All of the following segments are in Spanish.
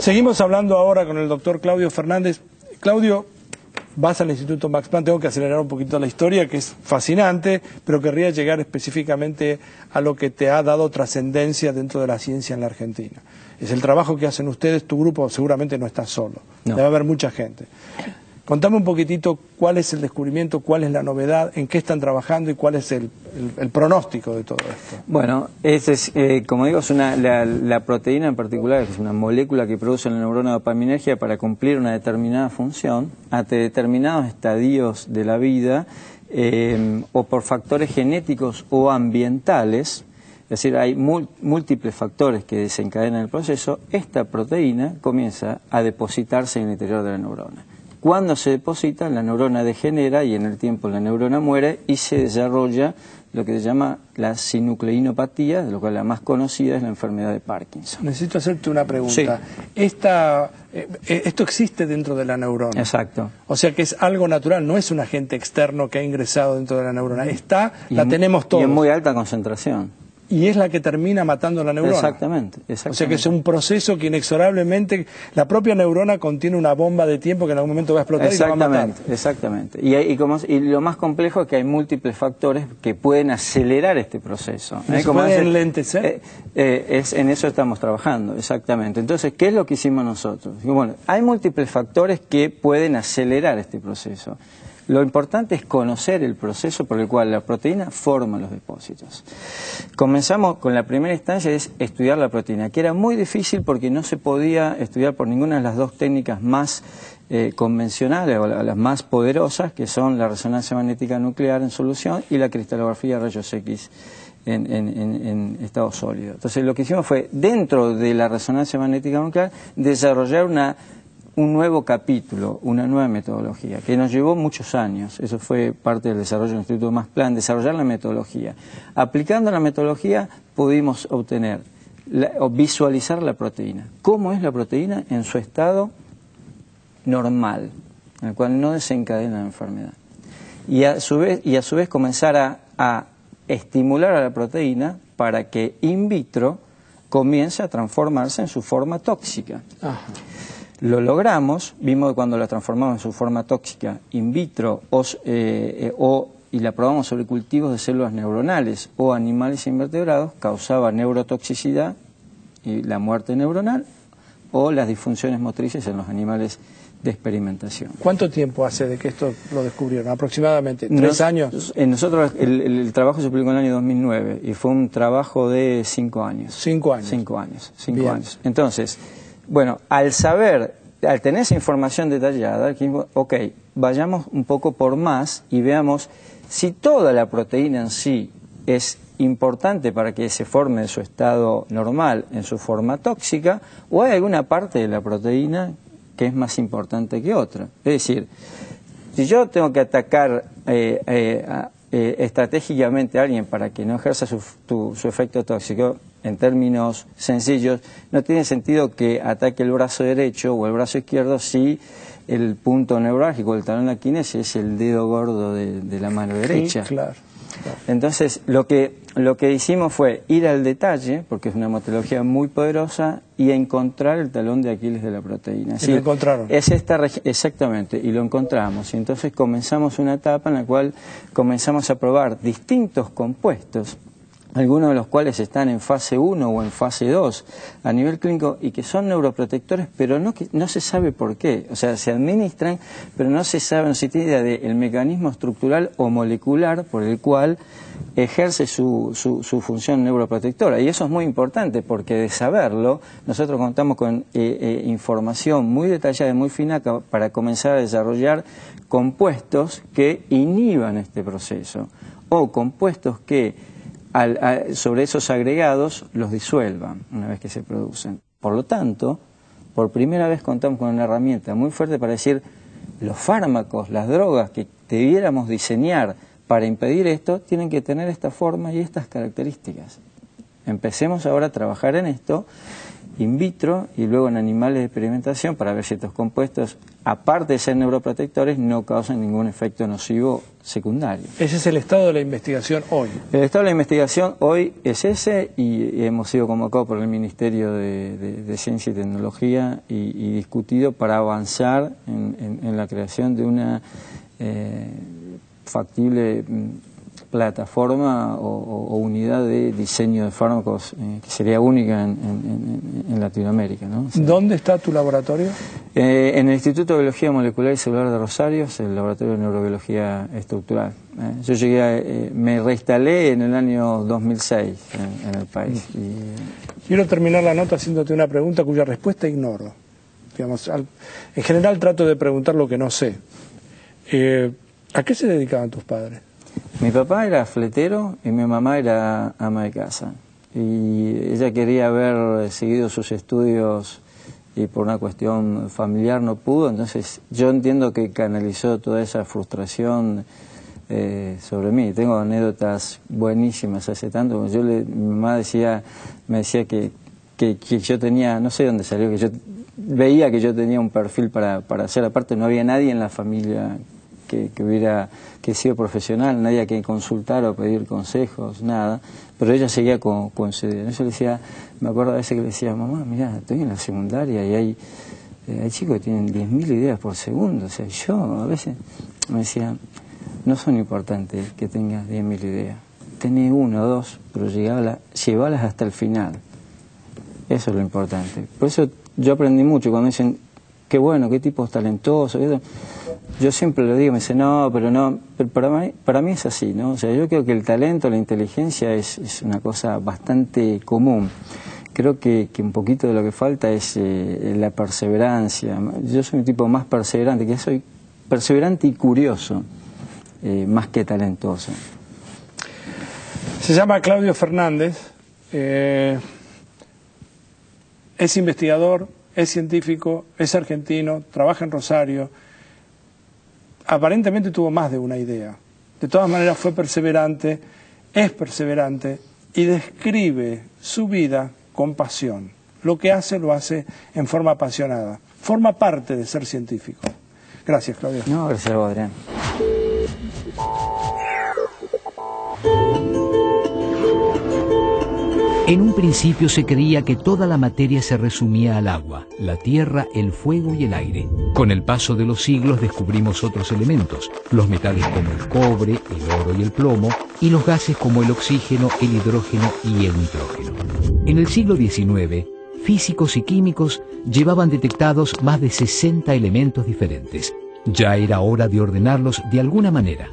Seguimos hablando ahora con el doctor Claudio Fernández. Claudio, vas al Instituto Max Planck, tengo que acelerar un poquito la historia, que es fascinante, pero querría llegar específicamente a lo que te ha dado trascendencia dentro de la ciencia en la Argentina. Es el trabajo que hacen ustedes, tu grupo seguramente no está solo, no. Debe haber mucha gente. Contame un poquitito cuál es el descubrimiento, cuál es la novedad, en qué están trabajando y cuál es el pronóstico de todo esto. Bueno, como digo, es la proteína en particular, que es una molécula que produce la neurona dopaminergia para cumplir una determinada función ante determinados estadios de la vida o por factores genéticos o ambientales. Es decir, hay múltiples factores que desencadenan el proceso. Esta proteína comienza a depositarse en el interior de la neurona. Cuando se deposita, la neurona degenera y en el tiempo la neurona muere y se desarrolla lo que se llama la sinucleinopatía, de lo cual la más conocida es la enfermedad de Parkinson. Necesito hacerte una pregunta. Sí. Esto existe dentro de la neurona. Exacto. O sea que es algo natural, no es un agente externo que ha ingresado dentro de la neurona. La tenemos todos. Y en muy alta concentración. Y es la que termina matando la neurona. Exactamente. O sea que es un proceso que inexorablemente, la propia neurona contiene una bomba de tiempo que en algún momento va a explotar y la va a matar. Exactamente. Y lo más complejo es que hay múltiples factores que pueden acelerar este proceso. ¿Se pueden enlentecer? En eso estamos trabajando, exactamente. Entonces, ¿qué es lo que hicimos nosotros? Bueno, hay múltiples factores que pueden acelerar este proceso. Lo importante es conocer el proceso por el cual la proteína forma los depósitos. Comenzamos con la primera instancia, es estudiar la proteína, que era muy difícil porque no se podía estudiar por ninguna de las dos técnicas más convencionales o las más poderosas, que son la resonancia magnética nuclear en solución y la cristalografía de rayos X en estado sólido. Entonces lo que hicimos fue, dentro de la resonancia magnética nuclear, desarrollar un nuevo capítulo, una nueva metodología, que nos llevó muchos años. Eso fue parte del desarrollo del Instituto Max Planck, desarrollar la metodología. Aplicando la metodología pudimos obtener o visualizar la proteína. ¿Cómo es la proteína en su estado normal, en el cual no desencadena la enfermedad? Y a su vez comenzar a estimular a la proteína para que in vitro comience a transformarse en su forma tóxica. Ajá. Lo logramos, vimos que cuando la transformamos en su forma tóxica in vitro y la probamos sobre cultivos de células neuronales o animales invertebrados, causaba neurotoxicidad y la muerte neuronal o las disfunciones motrices en los animales de experimentación. ¿Cuánto tiempo hace de que esto lo descubrieron? ¿Aproximadamente? ¿3 años? Nosotros el trabajo se publicó en el año 2009 y fue un trabajo de 5 años. 5 años. 5 años. 5 años. Entonces, bueno, al tener esa información detallada, ok, vayamos un poco por más y veamos si toda la proteína en sí es importante para que se forme en su estado normal, en su forma tóxica, o hay alguna parte de la proteína que es más importante que otra. Es decir, si yo tengo que atacar estratégicamente a alguien para que no ejerza su efecto tóxico, en términos sencillos, no tiene sentido que ataque el brazo derecho o el brazo izquierdo si el punto neurálgico, el talón de Aquiles, es el dedo gordo de la mano derecha. Sí, claro. Entonces, lo que hicimos fue ir al detalle, porque es una metodología muy poderosa, y encontrar el talón de Aquiles de la proteína. ¿Y lo encontraron? Exactamente, y lo encontramos. Y entonces comenzamos una etapa en la cual comenzamos a probar distintos compuestos, algunos de los cuales están en fase 1 o en fase 2 a nivel clínico y que son neuroprotectores, pero no se sabe por qué. O sea, se administran, pero no se tiene idea del mecanismo estructural o molecular por el cual ejerce su función neuroprotectora. Y eso es muy importante porque de saberlo, nosotros contamos con información muy detallada y muy fina para comenzar a desarrollar compuestos que inhiban este proceso o compuestos que sobre esos agregados los disuelvan una vez que se producen. Por lo tanto, por primera vez contamos con una herramienta muy fuerte para decir los fármacos, las drogas que debiéramos diseñar para impedir esto, tienen que tener esta forma y estas características. Empecemos ahora a trabajar en esto in vitro y luego en animales de experimentación para ver si estos compuestos, aparte de ser neuroprotectores, no causan ningún efecto nocivo secundario. Ese es el estado de la investigación hoy. El estado de la investigación hoy es ese, y hemos sido convocados por el Ministerio de Ciencia y Tecnología y discutido para avanzar en la creación de una factible plataforma o unidad de diseño de fármacos que sería única en Latinoamérica, ¿no? O sea, ¿dónde está tu laboratorio? En el Instituto de Biología Molecular y Celular de Rosario, es el laboratorio de neurobiología estructural. Yo llegué, me reinstalé en el año 2006 en el país. Quiero terminar la nota haciéndote una pregunta cuya respuesta ignoro. Digamos, en general trato de preguntar lo que no sé. ¿A qué se dedicaban tus padres? Mi papá era fletero y mi mamá era ama de casa. Y ella quería haber seguido sus estudios y por una cuestión familiar no pudo, entonces yo entiendo que canalizó toda esa frustración sobre mí. Tengo anécdotas buenísimas hace tanto. Mi mamá me decía que yo tenía, no sé dónde salió, que yo veía que yo tenía un perfil para hacer, aparte no había nadie en la familia que sido profesional, nadie a quien consultar o pedir consejos, nada, pero ella seguía con su idea. Yo le decía, me acuerdo a veces que le decía, mamá, mira, estoy en la secundaria y hay chicos que tienen 10.000 ideas por segundo, o sea, yo a veces me decía, no son importantes que tengas 10.000 ideas, tenés una o dos, pero llevalas hasta el final, eso es lo importante. Por eso yo aprendí mucho cuando me dicen, qué bueno, qué tipos talentosos, yo siempre lo digo, me dice, no, pero para mí es así, ¿no? O sea, yo creo que el talento, la inteligencia es una cosa bastante común. Creo que un poquito de lo que falta es la perseverancia. Yo soy un tipo más perseverante, que soy perseverante y curioso, más que talentoso. Se llama Claudio Fernández, es investigador, es científico, es argentino, trabaja en Rosario. Aparentemente tuvo más de una idea. De todas maneras fue perseverante, es perseverante y describe su vida con pasión. Lo que hace, lo hace en forma apasionada. Forma parte de ser científico. Gracias, Claudio. No, gracias a vos, Adrián. En un principio se creía que toda la materia se resumía al agua, la tierra, el fuego y el aire. Con el paso de los siglos descubrimos otros elementos, los metales como el cobre, el oro y el plomo, y los gases como el oxígeno, el hidrógeno y el nitrógeno. En el siglo XIX, físicos y químicos llevaban detectados más de 60 elementos diferentes. Ya era hora de ordenarlos de alguna manera.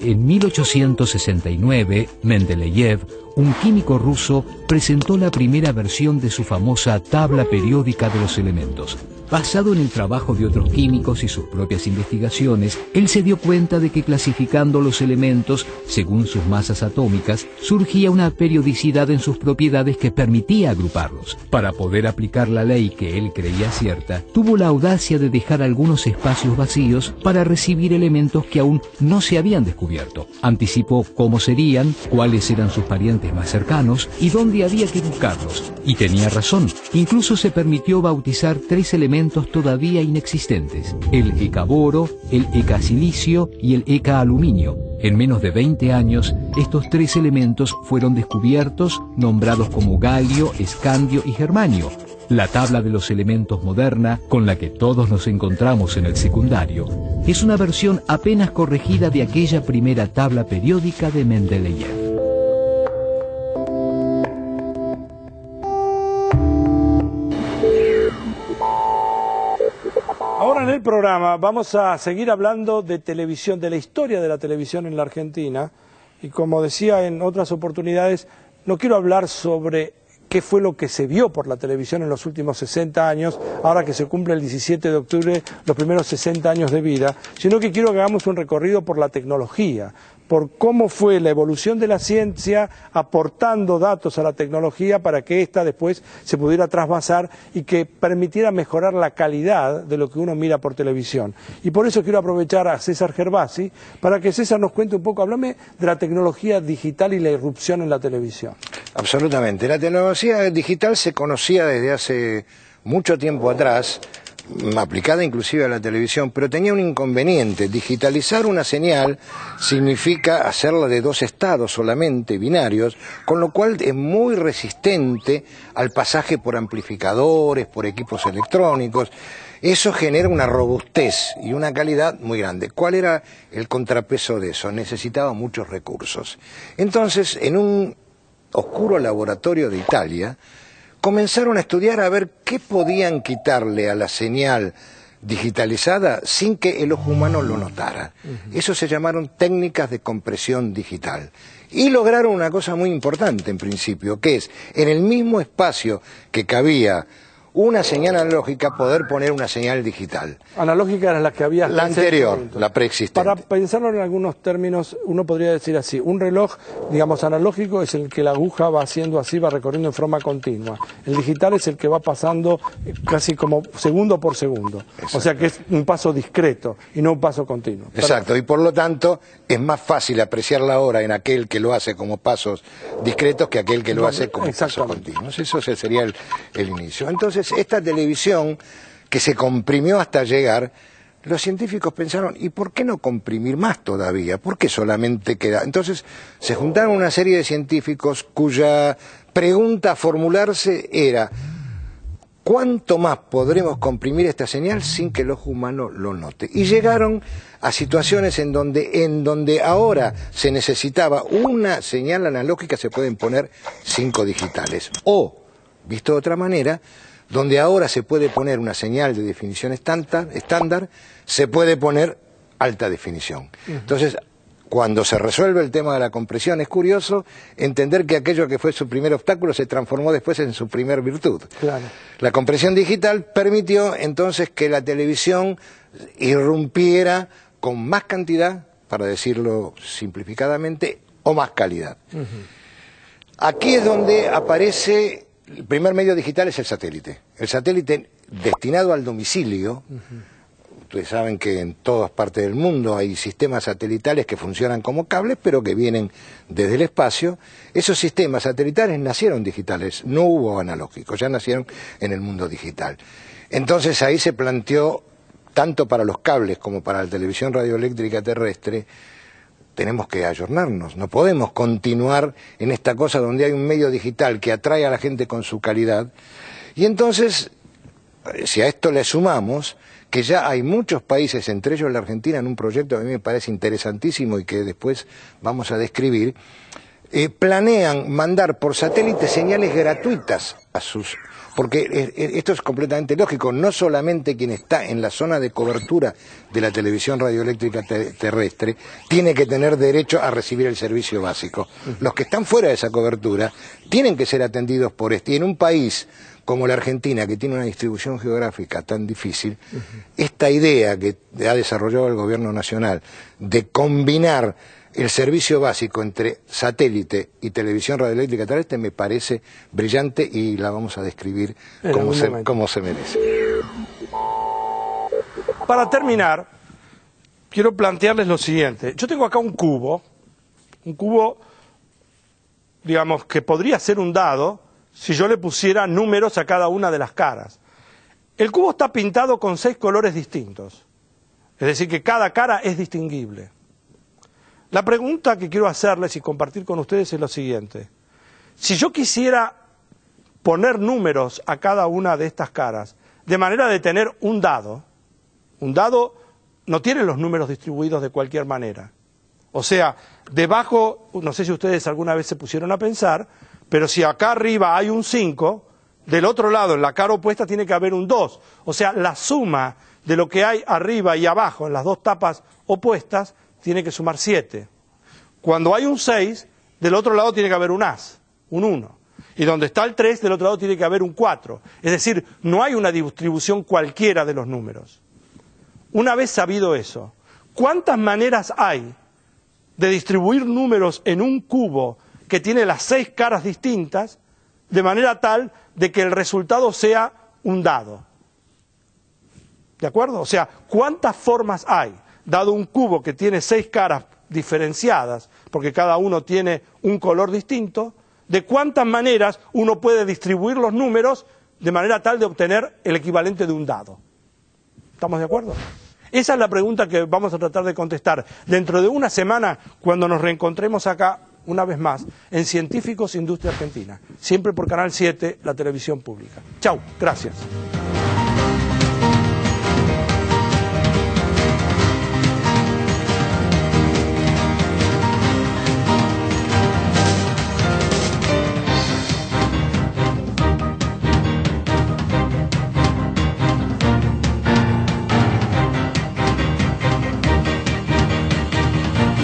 En 1869, Mendeleev, un químico ruso, presentó la primera versión de su famosa tabla periódica de los elementos. Basado en el trabajo de otros químicos y sus propias investigaciones, él se dio cuenta de que clasificando los elementos según sus masas atómicas, surgía una periodicidad en sus propiedades que permitía agruparlos. Para poder aplicar la ley que él creía cierta, tuvo la audacia de dejar algunos espacios vacíos para recibir elementos que aún no se habían descubierto. Anticipó cómo serían, cuáles eran sus parientes más cercanos y dónde había que buscarlos. Y tenía razón. Incluso se permitió bautizar 3 elementos todavía inexistentes: el ecaboro, el ecasilicio y el ecaaluminio. En menos de 20 años, estos 3 elementos fueron descubiertos, nombrados como galio, escandio y germanio. La tabla de los elementos moderna, con la que todos nos encontramos en el secundario, es una versión apenas corregida de aquella primera tabla periódica de Mendeleev. Ahora en el programa vamos a seguir hablando de televisión, de la historia de la televisión en la Argentina. Y como decía en otras oportunidades, no quiero hablar sobre qué fue lo que se vio por la televisión en los últimos 60 años, ahora que se cumple el 17 de octubre los primeros 60 años de vida, sino que quiero que hagamos un recorrido por la tecnología, por cómo fue la evolución de la ciencia aportando datos a la tecnología para que ésta después se pudiera trasvasar y que permitiera mejorar la calidad de lo que uno mira por televisión. Y por eso quiero aprovechar a César Gervasi para que César nos cuente un poco, háblame de la tecnología digital y la irrupción en la televisión. Absolutamente. La tecnología digital se conocía desde hace mucho tiempo atrás, aplicada inclusive a la televisión, pero tenía un inconveniente. Digitalizar una señal significa hacerla de dos estados solamente, binarios, con lo cual es muy resistente al pasaje por amplificadores, por equipos electrónicos. Eso genera una robustez y una calidad muy grande. ¿Cuál era el contrapeso de eso? Necesitaba muchos recursos. Entonces, en un oscuro laboratorio de Italia, comenzaron a estudiar a ver qué podían quitarle a la señal digitalizada sin que el ojo humano lo notara. Eso se llamaron técnicas de compresión digital. Y lograron una cosa muy importante en principio, que es en el mismo espacio que cabía una señal analógica, poder poner una señal digital. Analógica era la que había... La anterior, la preexistente. Para pensarlo en algunos términos, uno podría decir así, un reloj, digamos, analógico es el que la aguja va haciendo así, va recorriendo en forma continua. El digital es el que va pasando casi como segundo por segundo. O sea que es un paso discreto y no un paso continuo. Exacto, y por lo tanto es más fácil apreciar la hora en aquel que lo hace como pasos discretos que aquel que lo hace como pasos continuos. Eso sería el inicio. Entonces, esta televisión que se comprimió hasta llegar, los científicos pensaron, ¿y por qué no comprimir más todavía? ¿Por qué solamente queda? Entonces se juntaron una serie de científicos cuya pregunta a formularse era, ¿cuánto más podremos comprimir esta señal sin que el ojo humano lo note? Y llegaron a situaciones en donde ahora se necesitaba una señal analógica, se pueden poner 5 digitales. O, visto de otra manera, donde ahora se puede poner una señal de definición estándar, se puede poner alta definición. Entonces, cuando se resuelve el tema de la compresión, es curioso entender que aquello que fue su primer obstáculo se transformó después en su primer virtud. Claro. La compresión digital permitió entonces que la televisión irrumpiera con más cantidad, para decirlo simplificadamente, o más calidad. Aquí es donde aparece... El primer medio digital es el satélite. El satélite destinado al domicilio. Ustedes saben que en todas partes del mundo hay sistemas satelitales que funcionan como cables, pero que vienen desde el espacio. Esos sistemas satelitales nacieron digitales, no hubo analógicos, ya nacieron en el mundo digital. Entonces ahí se planteó, tanto para los cables como para la televisión radioeléctrica terrestre, tenemos que ayornarnos, no podemos continuar en esta cosa donde hay un medio digital que atrae a la gente con su calidad. Y entonces, si a esto le sumamos que ya hay muchos países, entre ellos la Argentina, en un proyecto que a mí me parece interesantísimo y que después vamos a describir, planean mandar por satélite señales gratuitas a sus... Porque esto es completamente lógico, no solamente quien está en la zona de cobertura de la televisión radioeléctrica terrestre tiene que tener derecho a recibir el servicio básico. Los que están fuera de esa cobertura tienen que ser atendidos por este. Y en un país como la Argentina, que tiene una distribución geográfica tan difícil, esta idea que ha desarrollado el gobierno nacional de combinar el servicio básico entre satélite y televisión radioeléctrica terrestre me parece brillante y la vamos a describir como se merece. Para terminar, quiero plantearles lo siguiente. Yo tengo acá un cubo, digamos, que podría ser un dado si yo le pusiera números a cada una de las caras. El cubo está pintado con 6 colores distintos, es decir, que cada cara es distinguible. La pregunta que quiero hacerles y compartir con ustedes es lo siguiente. Si yo quisiera poner números a cada una de estas caras, de manera de tener un dado no tiene los números distribuidos de cualquier manera. O sea, debajo, no sé si ustedes alguna vez se pusieron a pensar, pero si acá arriba hay un 5, del otro lado, en la cara opuesta, tiene que haber un 2. O sea, la suma de lo que hay arriba y abajo en las dos tapas opuestas tiene que sumar 7. Cuando hay un 6, del otro lado tiene que haber un as, un 1. Y donde está el 3, del otro lado tiene que haber un 4. Es decir, no hay una distribución cualquiera de los números. Una vez sabido eso, ¿cuántas maneras hay de distribuir números en un cubo que tiene las 6 caras distintas, de manera tal de que el resultado sea un dado? ¿De acuerdo? O sea, ¿cuántas formas hay? Dado un cubo que tiene 6 caras diferenciadas, porque cada uno tiene un color distinto, de cuántas maneras uno puede distribuir los números de manera tal de obtener el equivalente de un dado. ¿Estamos de acuerdo? Esa es la pregunta que vamos a tratar de contestar dentro de una semana cuando nos reencontremos acá una vez más en Científicos Industria Argentina, siempre por Canal 7, la televisión pública. Chau, gracias.